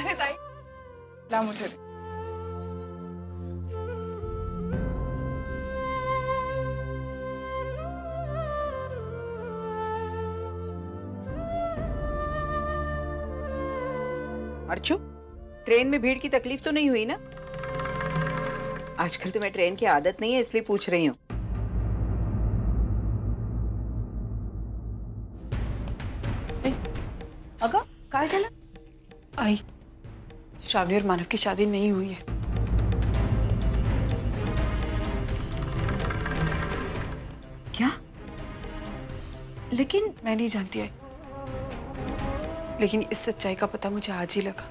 अरे ताई ला मुझे दे। अर्चू, ट्रेन में भीड़ की तकलीफ तो नहीं हुई ना? आजकल तुम्हें ट्रेन की आदत नहीं है इसलिए पूछ रही हूँ। अगा काय झालं? आई, श्रावणी और मानव की शादी नहीं हुई है। क्या? लेकिन मैं नहीं जानती आई, लेकिन इस सच्चाई का पता मुझे आज ही लगा।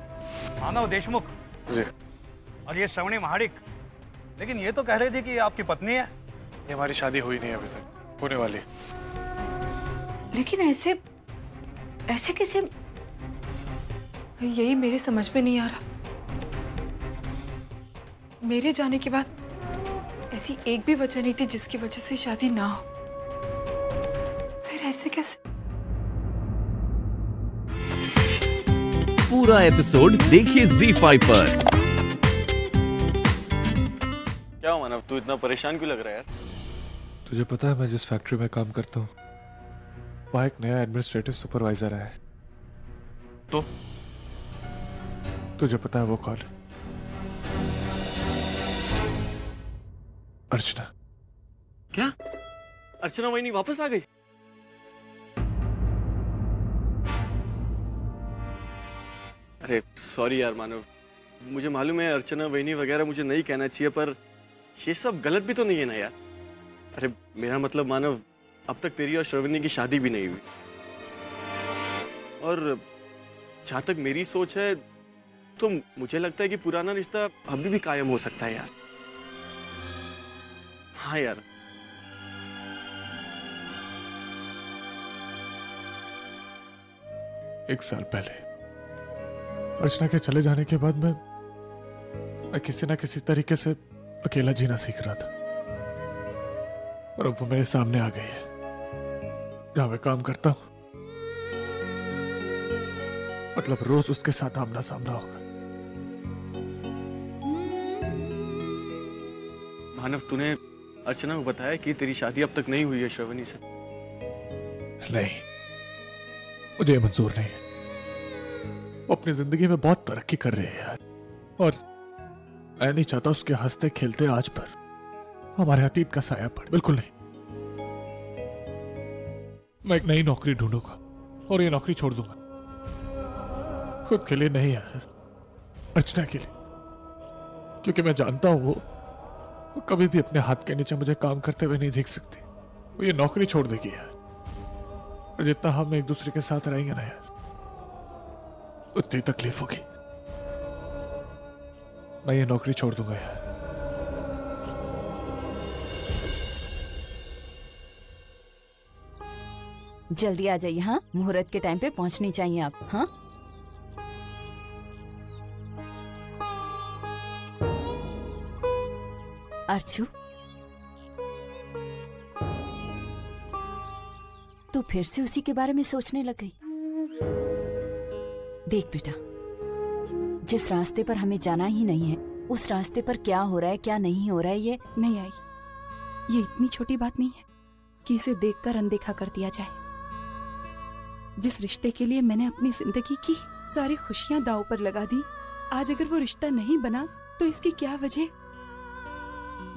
मानव देशमुख जी। और ये श्रवणी महाडिक, लेकिन ये तो कह रही थी कि ये आपकी पत्नी है। ये हमारी शादी हुई नहीं अभी तक, होने वाली। लेकिन ऐसे कैसे? यही मेरे समझ में नहीं आ रहा। मेरे जाने के बाद ऐसी एक भी वजह नहीं थी जिसकी वजह से शादी ना हो, फिर ऐसे कैसे? पूरा एपिसोड देखिए ZEE5 पर। क्या हुआ मानव, तू इतना परेशान क्यों लग रहा है यार? तुझे पता है मैं जिस फैक्ट्री में काम करता हूँ वहाँ एक नया एडमिनिस्ट्रेटिव सुपरवाइजर आया है। तो तुझे पता है वो कौन है? अर्चना। क्या अर्चना वही वापस आ गई? अरे सॉरी यार मानव, मुझे मालूम है अर्चना वहीनी वगैरह मुझे नहीं कहना चाहिए, पर ये सब गलत भी तो नहीं है ना यार। अरे मेरा मतलब मानव, अब तक तेरी और श्रवणी की शादी भी नहीं हुई, और जहां तक मेरी सोच है तो मुझे लगता है कि पुराना रिश्ता अभी भी कायम हो सकता है यार। हाँ यार। एक साल पहले अर्चना के चले जाने के बाद मैं किसी ना किसी तरीके से अकेला जीना सीख रहा था, और अब वो मेरे सामने आ गई है जहां मैं काम करता हूं। मतलब रोज उसके साथ आमना सामना होगा। मानव, तूने अर्चना को बताया कि तेरी शादी अब तक नहीं हुई है श्रवणी से? नहीं, मुझे ये मंजूर नहीं है। वो अपनी जिंदगी में बहुत तरक्की कर रही है यार, और मैं नहीं चाहता उसके हंसते खेलते आज पर हमारे अतीत का साया पड़े। बिल्कुल नहीं। मैं एक नई नौकरी ढूंढूंगा और ये नौकरी छोड़ दूंगा। खुद के लिए नहीं यार, अर्चना के लिए, क्योंकि मैं जानता हूं वो कभी भी अपने हाथ के नीचे मुझे काम करते हुए नहीं देख सकती। वो ये नौकरी छोड़ देगी यार, और जितना हम एक दूसरे के साथ रहेंगे ना यार, उतनी तकलीफ होगी। मैं ये नौकरी छोड़ दूंगा यार। जल्दी आ जाइए। हाँ, मुहूर्त के टाइम पे पहुंचनी चाहिए आप। हाँ, अर्चू, तू फिर से उसी के बारे में सोचने लग गई। देख बेटा, जिस रास्ते पर हमें जाना ही नहीं है उस रास्ते पर क्या हो रहा है क्या नहीं हो रहा है ये नहीं आई। ये इतनी छोटी बात नहीं है कि इसे देखकर अनदेखा कर दिया जाए। जिस रिश्ते के लिए मैंने अपनी जिंदगी की सारी खुशियां दांव पर लगा दी, आज अगर वो रिश्ता नहीं बना तो इसकी क्या वजह,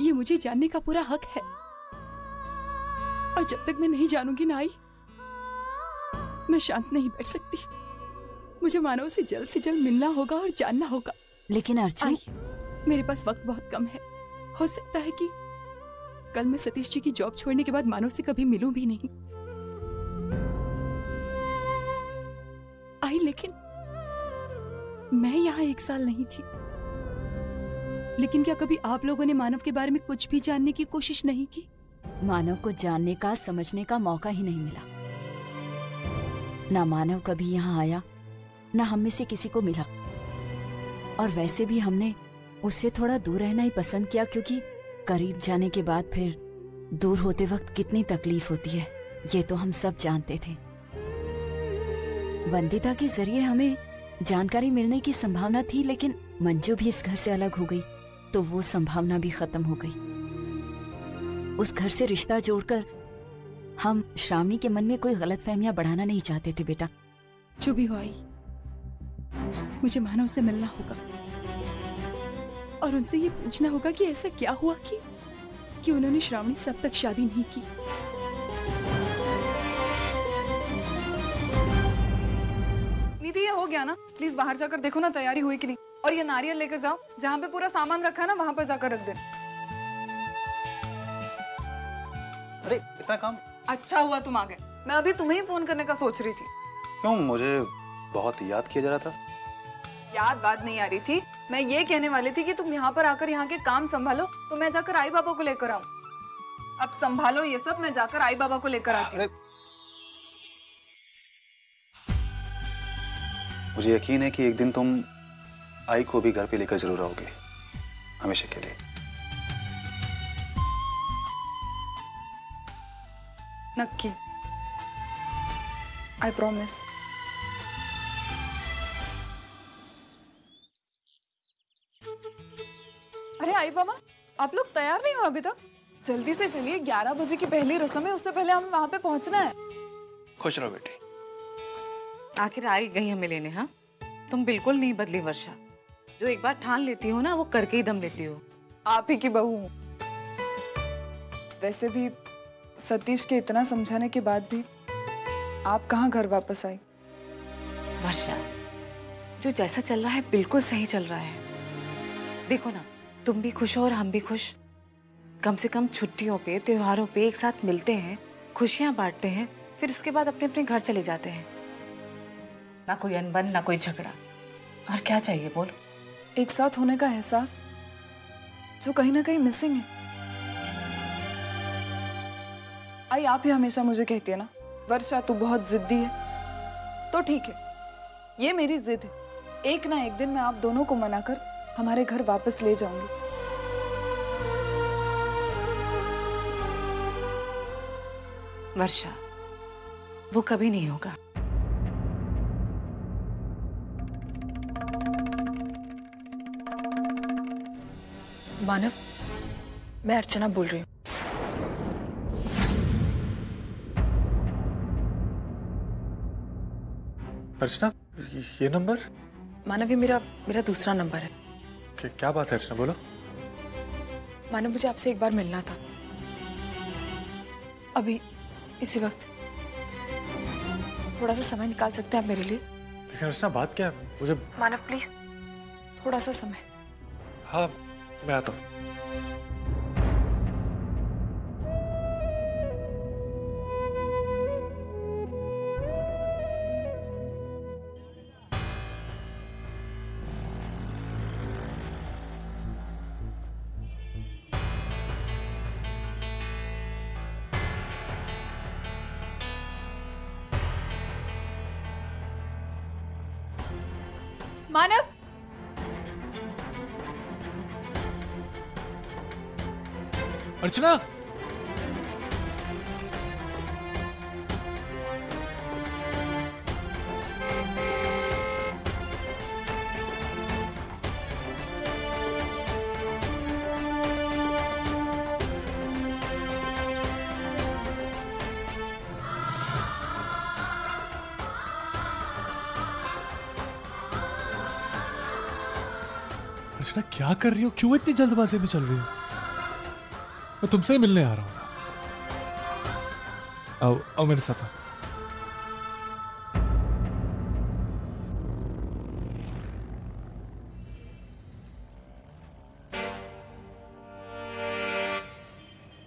ये मुझे जानने का पूरा हक है। और जब तक मैं नहीं जानूंगी ना आई, मैं शांत नहीं बैठ सकती। मुझे मानव से जल्द मिलना होगा और जानना होगा। लेकिन अर्चू, मेरे पास वक्त बहुत कम है। हो सकता है कि कल मैं सतीश जी की जॉब छोड़ने के बाद मानव से कभी मिलूं भी नहीं। आई, लेकिन मैं यहाँ 1 साल नहीं थी। लेकिन क्या कभी आप लोगों ने मानव के बारे में कुछ भी जानने की कोशिश नहीं की? मानव को जानने का समझने का मौका ही नहीं मिला। ना मानव कभी यहाँ आया, ना हम में से किसी को मिला। और वैसे भी हमने उससे थोड़ा दूर रहना ही पसंद किया, क्योंकि करीब जाने के बाद फिर दूर होते वक्त कितनी तकलीफ होती है ये तो हम सब जानते थे। वंदिता के जरिए हमें जानकारी मिलने की संभावना थी, लेकिन मंजू भी इस घर से अलग हो गई तो वो संभावना भी खत्म हो गई। उस घर से रिश्ता जोड़कर हम श्रावणी के मन में कोई गलतफहमियां बढ़ाना नहीं चाहते थे बेटा। जो भी हो आई, मुझे मानव से मिलना होगा और उनसे ये पूछना होगा कि ऐसा क्या हुआ कि उन्होंने श्रावणी से अब तक शादी नहीं की। निधि, ये हो गया ना? प्लीज बाहर जाकर देखो ना तैयारी हुई कि नहीं, और ये नारियल लेकर जाओ, जहाँ पे पूरा सामान रखा है ना वहाँ पर जाकर रख देना। अरे इतना काम? अच्छा हुआ तुम आ गए, मैं अभी तुम्हें ही फोन करने का सोच रही थी। क्यों, मुझे बहुत याद किया जा रहा था। याद बात नहीं आ रही थी, मैं ये कहने वाली थी कि तुम यहाँ पर आकर यहाँ के काम संभालो तो मैं जाकर आई बाबा को लेकर आऊँ। अब संभालो ये सब, मैं जाकर आई बाबा को लेकर आती हूँ। मुझे यकीन है कि एक दिन तुम आई को भी घर पे लेकर जरूर आओगे, हमेशा के लिए। नक्की, आई प्रॉमिस। अरे आई बाबा, आप लोग तैयार नहीं हो अभी तक? जल्दी से चलिए, 11 बजे की पहली रस्म है, उससे पहले हमें वहां पे पहुंचना है। खुश रहो बेटी। आखिर आई गई हमें लेने। हाँ, तुम बिल्कुल नहीं बदली वर्षा। जो एक बार ठान लेती हो ना, वो करके ही दम लेती हो। आप ही की बहू हूं। वैसे भी सतीश के इतना समझाने के बाद भी आप कहाँ घर वापस आई? वर्षा, जो जैसा चल रहा है बिल्कुल सही चल रहा है। देखो ना, तुम भी खुश हो और हम भी खुश। कम से कम छुट्टियों पे, त्योहारों पे एक साथ मिलते हैं, खुशियां बांटते हैं, फिर उसके बाद अपने अपने घर चले जाते हैं। ना कोई अनबन, ना कोई झगड़ा। और क्या चाहिए बोलो? एक साथ होने का एहसास जो कहीं ना कहीं मिसिंग है। आई, आप ही हमेशा मुझे कहती है ना, वर्षा तू बहुत जिद्दी है। तो ठीक है, ये मेरी जिद है। एक ना एक दिन मैं आप दोनों को मनाकर हमारे घर वापस ले जाऊंगी। वर्षा, वो कभी नहीं होगा। मानव, मैं अर्चना बोल रही हूँ। अर्चना, ये नंबर? मानव, ये मेरा दूसरा नंबर है। क्या बात है अर्चना, बोलो। मानव, मुझे आपसे एक बार मिलना था, अभी इसी वक्त। थोड़ा सा समय निकाल सकते हैं आप मेरे लिए? लेकिन अर्चना, बात क्या है? मुझे मानव प्लीज, थोड़ा सा समय। हाँ, मैं आता हूँ। मानव, अर्चना, अर्चना क्या कर रही हो? क्यों इतनी जल्दबाजी में चल रही हो? मैं तुमसे ही मिलने आ रहा हूं ना। आओ आओ मेरे साथ आओ।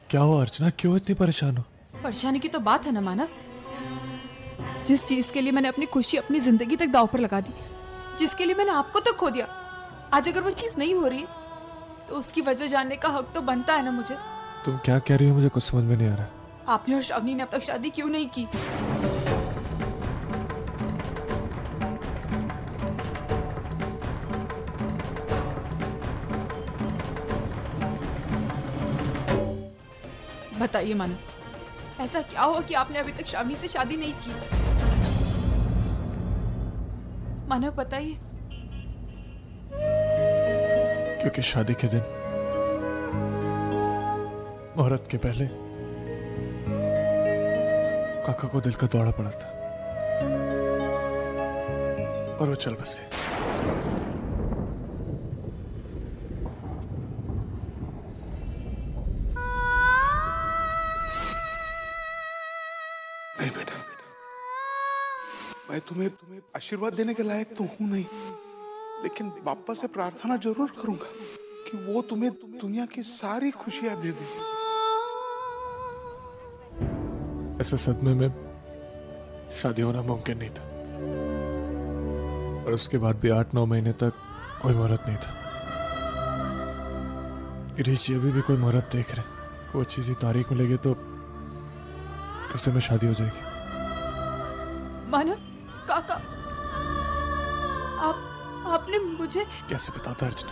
क्या हुआ अर्चना, क्यों इतनी परेशान हो? परेशानी की तो बात है ना मानव। जिस चीज के लिए मैंने अपनी खुशी, अपनी जिंदगी तक दांव पर लगा दी, जिसके लिए मैंने आपको तक खो दिया, आज अगर वो चीज नहीं हो रही तो उसकी वजह जानने का हक तो बनता है ना मुझे। तुम क्या कह रही हो? मुझे कुछ समझ में नहीं आ रहा। आपने और श्रावणी ने अब तक शादी क्यों नहीं की? बताइए मानव, ऐसा क्या हुआ कि आपने अभी तक श्रावणी से शादी नहीं की? मानव बताइए। क्योंकि शादी के दिन मुहूर्त के पहले काका को दिल का दौरा पड़ा था और वो चल बसे। नहीं बेटा, मैं तुम्हें आशीर्वाद देने के लायक तो हूं नहीं, लेकिन बापा से प्रार्थना जरूर करूंगा कि वो तुम्हें दुनिया की सारी खुशियां दे दे। ऐसे सदमे में शादी होना मुमकिन नहीं था और उसके बाद भी 8-9 महीने तक कोई मुहूर्त नहीं था। गिरीश जी अभी भी कोई मुहूर्त देख रहे, कोई अच्छी सी तारीख मिलेगी तो उससे में शादी हो जाएगी। मानव काका, आपने मुझे कैसे बताता अर्चना?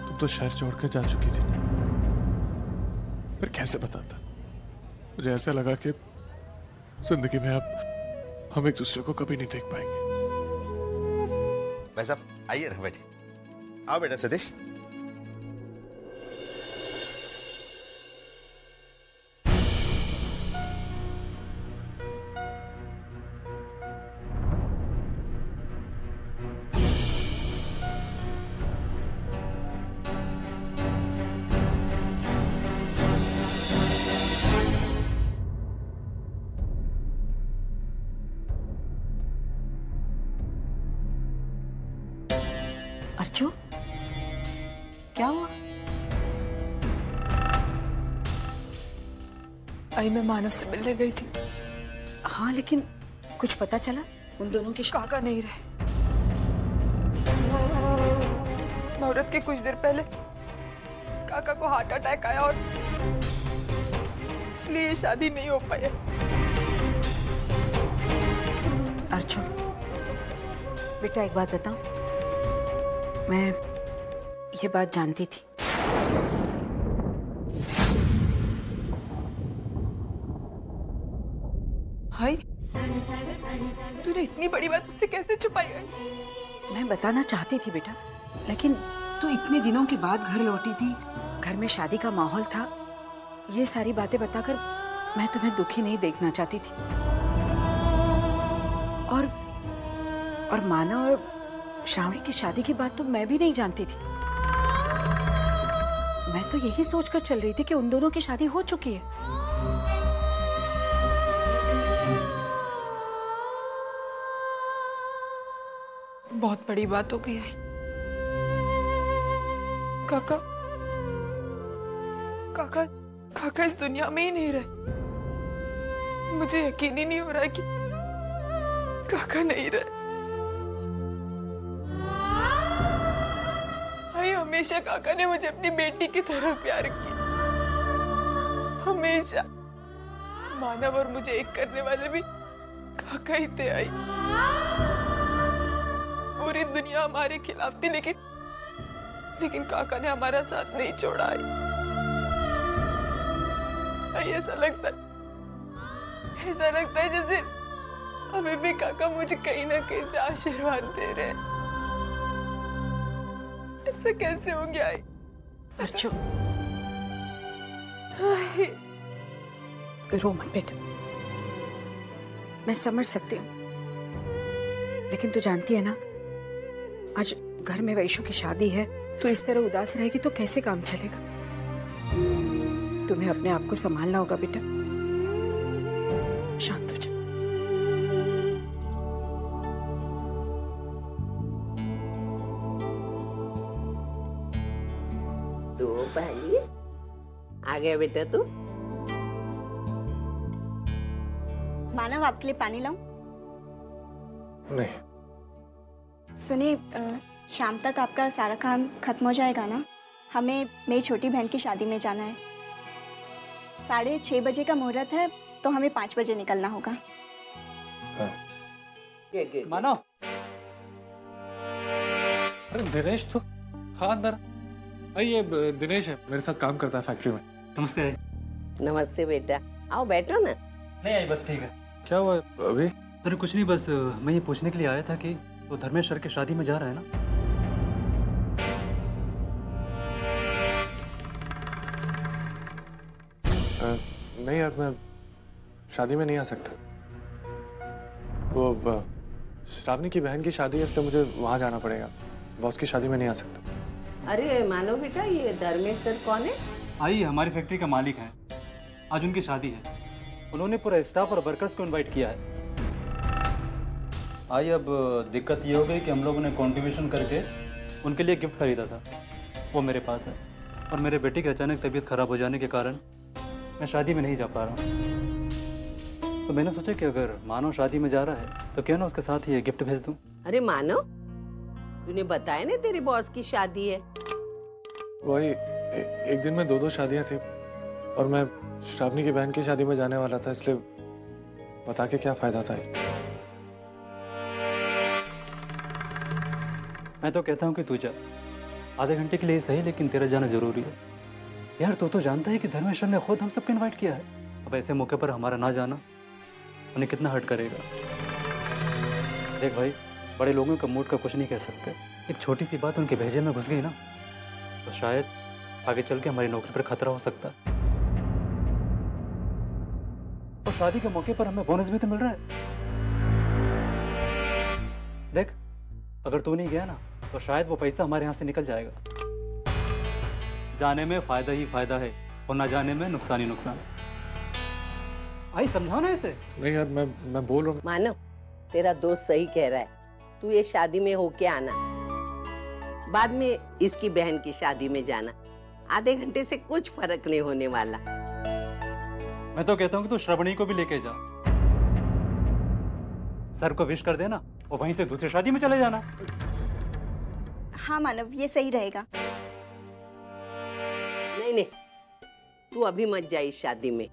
तुम तो शहर छोड़कर जा चुकी थी, फिर कैसे बताता? मुझे ऐसा लगा कि जिंदगी में अब हम एक दूसरे को कभी नहीं देख पाएंगे। भाई साहब आइए ना, बैठिए। आओ बेटा सतीश। अर्जु, क्या हुआ? आई मैं मानव से मिलने गई थी। हाँ, लेकिन कुछ पता चला? उन दोनों की काका नहीं रहे। मुहूर्त के कुछ देर पहले काका को हार्ट अटैक आया और इसलिए ये शादी नहीं हो पाया। अर्जु बेटा, एक बात बताऊं, मैं ये बात जानती थी। हाय, तूने इतनी बड़ी बात मुझसे कैसे छुपाई है? मैं बताना चाहती थी बेटा, लेकिन तू इतने दिनों के बाद घर लौटी थी, घर में शादी का माहौल था, ये सारी बातें बताकर मैं तुम्हें दुखी नहीं देखना चाहती थी। और माना और श्रावणी की शादी की बात तो मैं भी नहीं जानती थी। मैं तो यही सोचकर चल रही थी कि उन दोनों की शादी हो चुकी है। बहुत बड़ी बात हो गई है। काका काका काका इस दुनिया में ही नहीं रहे। मुझे यकीन ही नहीं हो रहा है कि काका नहीं रहे। हमेशा काका ने मुझे अपनी बेटी की तरह प्यार किया, हमेशा। मानव और मुझे एक करने वाले भी काका ही थे। आई पूरी दुनिया हमारे खिलाफ थी, लेकिन काका ने हमारा साथ नहीं छोड़ा। आई ऐसा लगता है जैसे अभी भी काका मुझे कहीं ना कहीं से आशीर्वाद दे रहे हैं। ऐसा कैसे हो गया? अर्जु, रो मत बेटा, मैं समझ सकती हूँ, लेकिन तू जानती है ना, आज घर में वैशु की शादी है, तो इस तरह उदास रहेगी तो कैसे काम चलेगा? तुम्हें अपने आप को संभालना होगा बेटा। शांत हो जा। तो भाई आ गया बेटा तू। मानव, आपके लिए पानी लाऊं? नहीं। सुनिए, शाम तक आपका सारा काम खत्म हो जाएगा ना? हमें मेरी छोटी बहन की शादी में जाना है। 6:30 बजे का मुहूर्त है, तो हमें 5 बजे निकलना होगा। मानव, अरे दिनेश तो हाँ अंदर। ये दिनेश है, मेरे साथ काम करता है फैक्ट्री में। नमस्ते। नमस्ते बेटा, आओ बैठो ना। नहीं आई, बस ठीक है। क्या हुआ अभी? अरे कुछ नहीं, बस मैं ये पूछने के लिए आया था कि वो धर्मेश सर की शादी में जा रहा है ना? नहीं यार, मैं शादी में नहीं आ सकता। वो श्रावणी की बहन की शादी है, इसलिए मुझे वहां जाना पड़ेगा। बॉस की शादी में नहीं आ सकता। अरे मानो बेटा, ये धर्मेश सर कौन है? आई हमारी फैक्ट्री का मालिक है। आज उनकी शादी है। उन्होंने पूरा स्टाफ और वर्कर्स को इनवाइट किया है। आई अब दिक्कत ये हो गई कि हम लोगों ने कंट्रीब्यूशन करके उनके लिए गिफ्ट खरीदा था, वो मेरे पास है। और मेरे बेटे की अचानक तबीयत खराब हो जाने के कारण मैं शादी में नहीं जा पा रहा हूँ। तो मैंने सोचा कि अगर मानव शादी में जा रहा है तो क्यों ना उसके साथ ही ये गिफ्ट भेज दूँ। अरे मानव, तूने बताया ना तेरे बॉस की शादी है। वही एक दिन में 2 शादियां थी और मैं श्रावणी की बहन की शादी में जाने वाला था, इसलिए बता के क्या फायदा था। मैं तो कहता हूँ कि तू जा, आधे घंटे के लिए सही, लेकिन तेरा जाना जरूरी है। यार तू तो जानता है कि धर्मेश ने खुद हम सबको इनवाइट किया है। अब ऐसे मौके पर हमारा ना जाना उन्हें कितना हर्ट करेगा। देख भाई, बड़े लोगों का मूड का कुछ नहीं कह सकते। एक छोटी सी बात उनके भेजे में घुस गई ना, तो शायद आगे चल के हमारी नौकरी पर खतरा हो सकता। और शादी के मौके पर हमें बोनस भी तो मिल रहा है। देख, अगर तू नहीं गया ना तो शायद वो पैसा हमारे यहाँ से निकल जाएगा। जाने में फायदा ही फायदा है और ना जाने में नुकसान ही नुकसान। आई समझाओ ना इसे। नहीं यार, मैं बोल रहा हूँ। मानव, तेरा दोस्त सही कह रहा है। तू ये शादी में होके आना, बाद में इसकी बहन की शादी में जाना। आधे घंटे से कुछ फर्क नहीं होने वाला। मैं तो कहता हूँ कि तू श्रावणी को भी लेके जा। सर को विश कर देना और वहीं से दूसरी शादी में चले जाना। हाँ मानव, ये सही रहेगा। नहीं, तू अभी मत जा इस शादी में,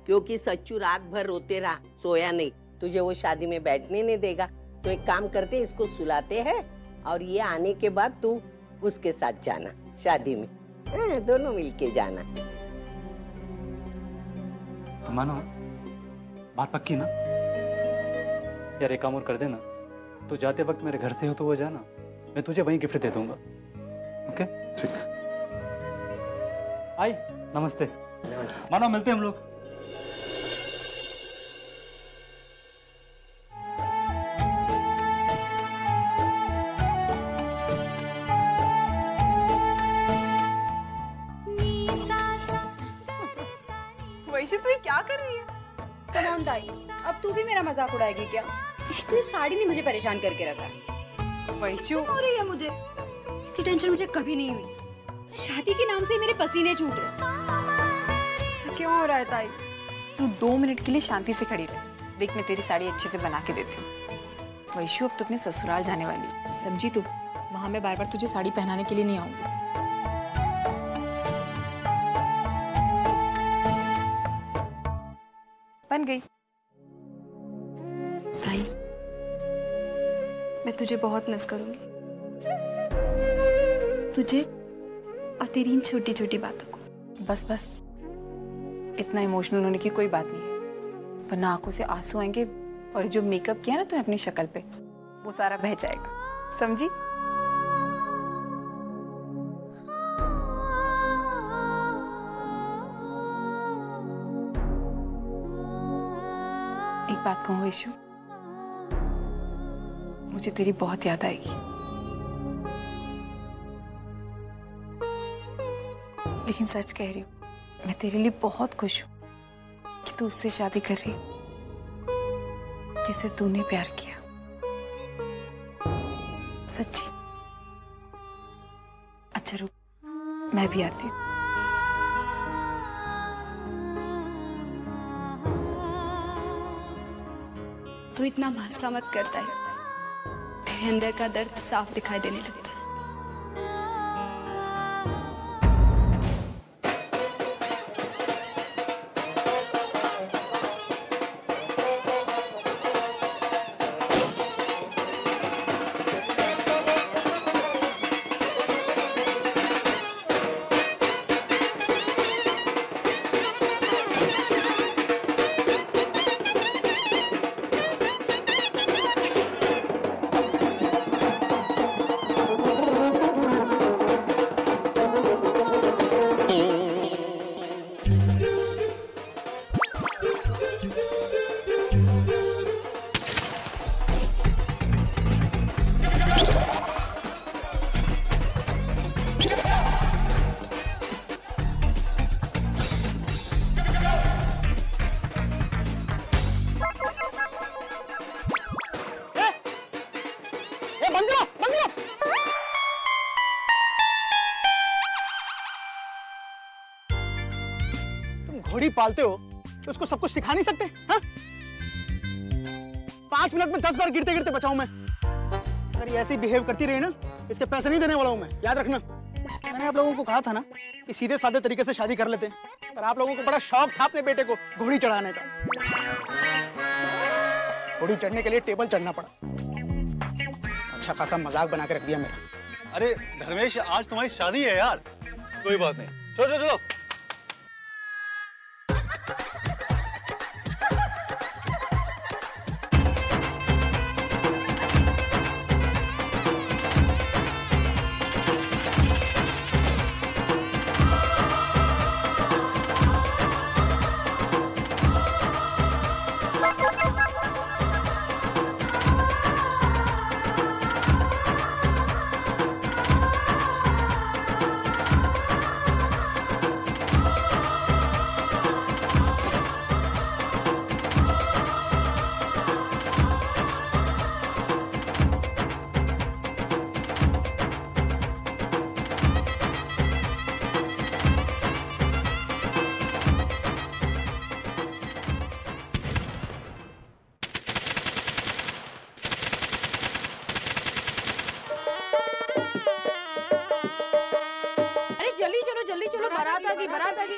क्योंकि सच्चू रात भर रोते रहा, सोया नहीं। तुझे वो शादी में बैठने नहीं देगा। तो एक काम करते, इसको सुलाते हैं और ये आने के बाद तू उसके साथ जाना शादी में। दोनों मिलके जाना। तो मानो बात पक्की ना? यार एक काम और कर देना, तू जाते वक्त मेरे घर से हो तो वो जाना, मैं तुझे वहीं गिफ्ट दे दूंगा। ओके ठीक। आई नमस्ते। मानो मिलते हैं हम लोग। वैशु तू क्या कर रही है? कम ऑन दाई, अब तू भी मेरा मजाक उड़ाएगी क्या? तो ये साड़ी ने मुझे परेशान करके रखा है। वैशु हो रही है मुझे, इतनी टेंशन मुझे कभी नहीं हुई। शादी के नाम से मेरे पसीने छूट रहे। ऐसा क्यों हो रहा है ताई? तू 2 मिनट के लिए शांति से खड़ी रह। देख, मैं तेरी साड़ी अच्छे से बना के देती हूँ। वैशु, अब तू अपने ससुराल जाने वाली, समझी तू? वहां मैं बार बार तुझे साड़ी पहनाने के लिए नहीं आऊंगी। बन गई। ताई, मैं तुझे बहुत मिस करूंगी, तुझे और तेरी इन छोटी छोटी बातों को। बस बस, इतना इमोशनल होने की कोई बात नहीं है, वरना आंखों से आंसू आएंगे और जो मेकअप किया ना तूने अपनी शक्ल पे, वो सारा बह जाएगा, समझी? एक बात कहूँ वैशु, मुझे तेरी बहुत याद आएगी। लेकिन सच कह रही हूँ, मैं तेरे लिए बहुत खुश हूँ कि तू उससे शादी कर रही है जिससे तूने प्यार किया। सच्ची। अच्छा रुक, मैं भी आती हूँ। तू इतना भरोसा मत करता है, तेरे अंदर का दर्द साफ दिखाई देने लगता है। बंद करो, बंद करो। तुम घोड़ी पालते हो तो उसको सब कुछ सिखा नहीं सकते? हाँ? 5 मिनट में 10 बार गिरते गिरते बचाऊं मैं। अगर ये ऐसे ही बिहेव करती रही ना, इसके पैसे नहीं देने वाला हूं मैं, याद रखना। मैंने आप लोगों को कहा था ना कि सीधे साधे तरीके से शादी कर लेते हैं, पर आप लोगों को बड़ा शौक था अपने बेटे को घोड़ी चढ़ाने का। घोड़ी चढ़ने के लिए टेबल चढ़ना पड़ा। अच्छा खासा मजाक बना के रख दिया मेरा। अरे धर्मेश, आज तुम्हारी शादी है यार। कोई बात नहीं, चलो चलो चलो। जल्दी चलो, बारात आ गई, बारात आ गई।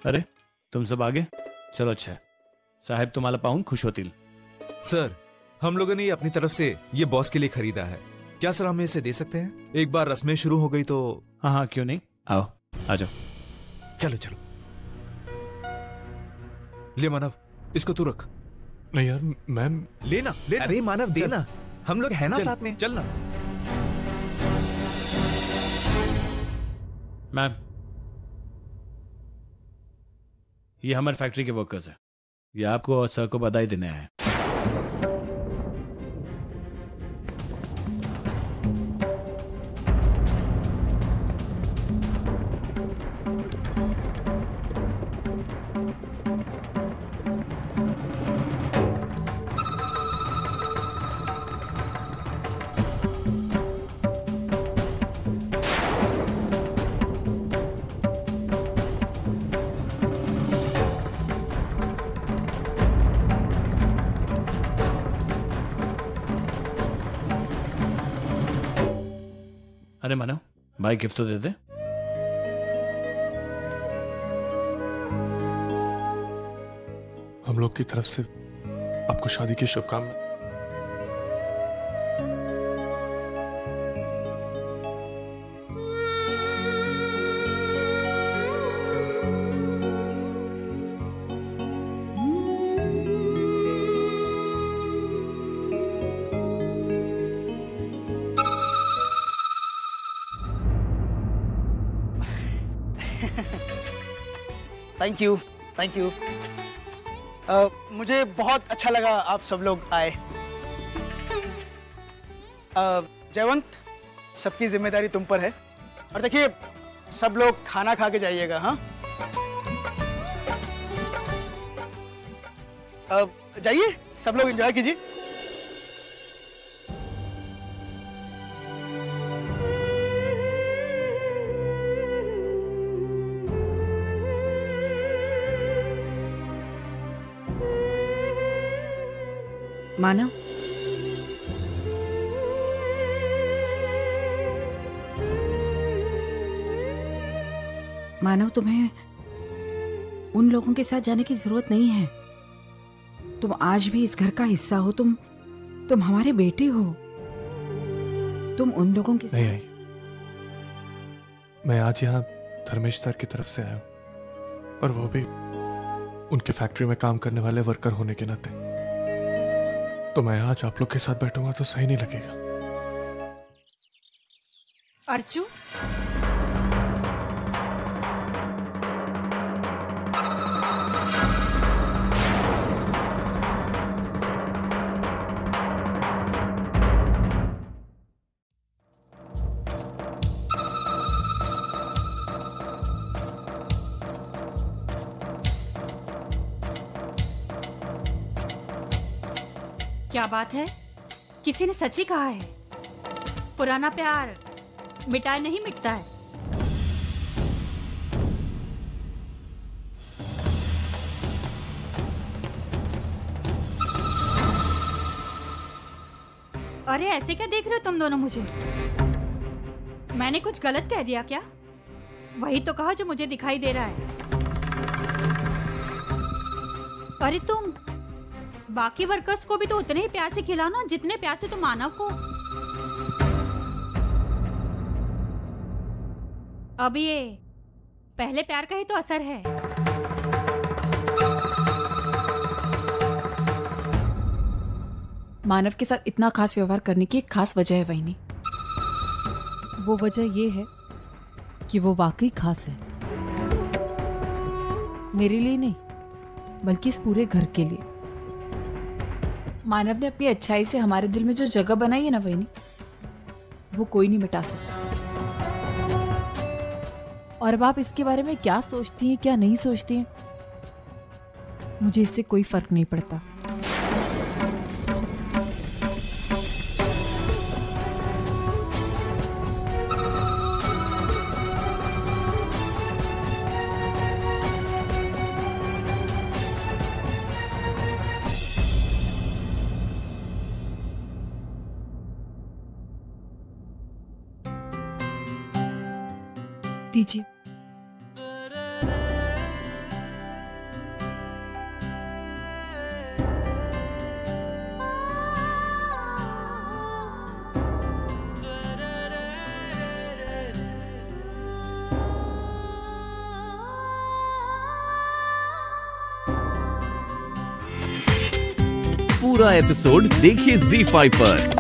अरे तुम सब आगे चलो। अच्छा है साहेब, तुम्हाला पाहून खुश होतील। सर, हम लोगों ने ये अपनी तरफ से ये बॉस के लिए खरीदा है। क्या सर हमें इसे दे सकते हैं? एक बार रस्में शुरू हो गई तो। हाँ हाँ क्यों नहीं, आओ आ जाओ। चलो चलो। ले मानव, इसको तू रख। नहीं यार मैम। लेना लेना। अरे मानव देना, हम लोग है ना साथ में, चलना। मैम ये हमारे फैक्ट्री के वर्कर्स हैं, ये आपको और सर को बधाई देने आए हैं। अरे मानो भाई गिफ्ट तो दे दे। हम लोग की तरफ से आपको शादी की शुभकामनाएं। Thank you, thank you. मुझे बहुत अच्छा लगा आप सब लोग आए। जयवंत, सबकी जिम्मेदारी तुम पर है। और देखिए, सब लोग खाना खा के जाइएगा। हाँ, जाइए, सब लोग एंजॉय कीजिए। मानव, मानव, तुम्हें उन लोगों के साथ जाने की जरूरत नहीं है। तुम आज भी इस घर का हिस्सा हो। तुम हमारे बेटे हो। तुम उन लोगों के नहीं साथ। आई, मैं आज यहाँ धर्मेश सर की तरफ से आया हूँ, और वो भी उनके फैक्ट्री में काम करने वाले वर्कर होने के नाते। तो मैं आज आप लोग के साथ बैठूंगा तो सही नहीं लगेगा। अर्चू, क्या बात है? किसी ने सच ही कहा है, पुराना प्यार मिटाए नहीं मिटता है। अरे ऐसे क्या देख रहे हो तुम दोनों मुझे? मैंने कुछ गलत कह दिया क्या? वही तो कहा जो मुझे दिखाई दे रहा है। अरे तुम बाकी वर्कर्स को भी तो उतने ही प्यार से खिलाओ ना जितने प्यार से तुम मानव को। अब ये पहले प्यार का ही तो असर है। मानव के साथ इतना खास व्यवहार करने की एक खास वजह है वहीनी। वो वजह ये है कि वो वाकई खास है, मेरे लिए नहीं बल्कि इस पूरे घर के लिए। मानव ने अपनी अच्छाई से हमारे दिल में जो जगह बनाई है ना वहीनी, वो कोई नहीं मिटा सकता। और अब आप इसके बारे में क्या सोचती हैं क्या नहीं सोचती हैं, मुझे इससे कोई फर्क नहीं पड़ता। दीजिए। पूरा एपिसोड देखिए ZEE5 पर।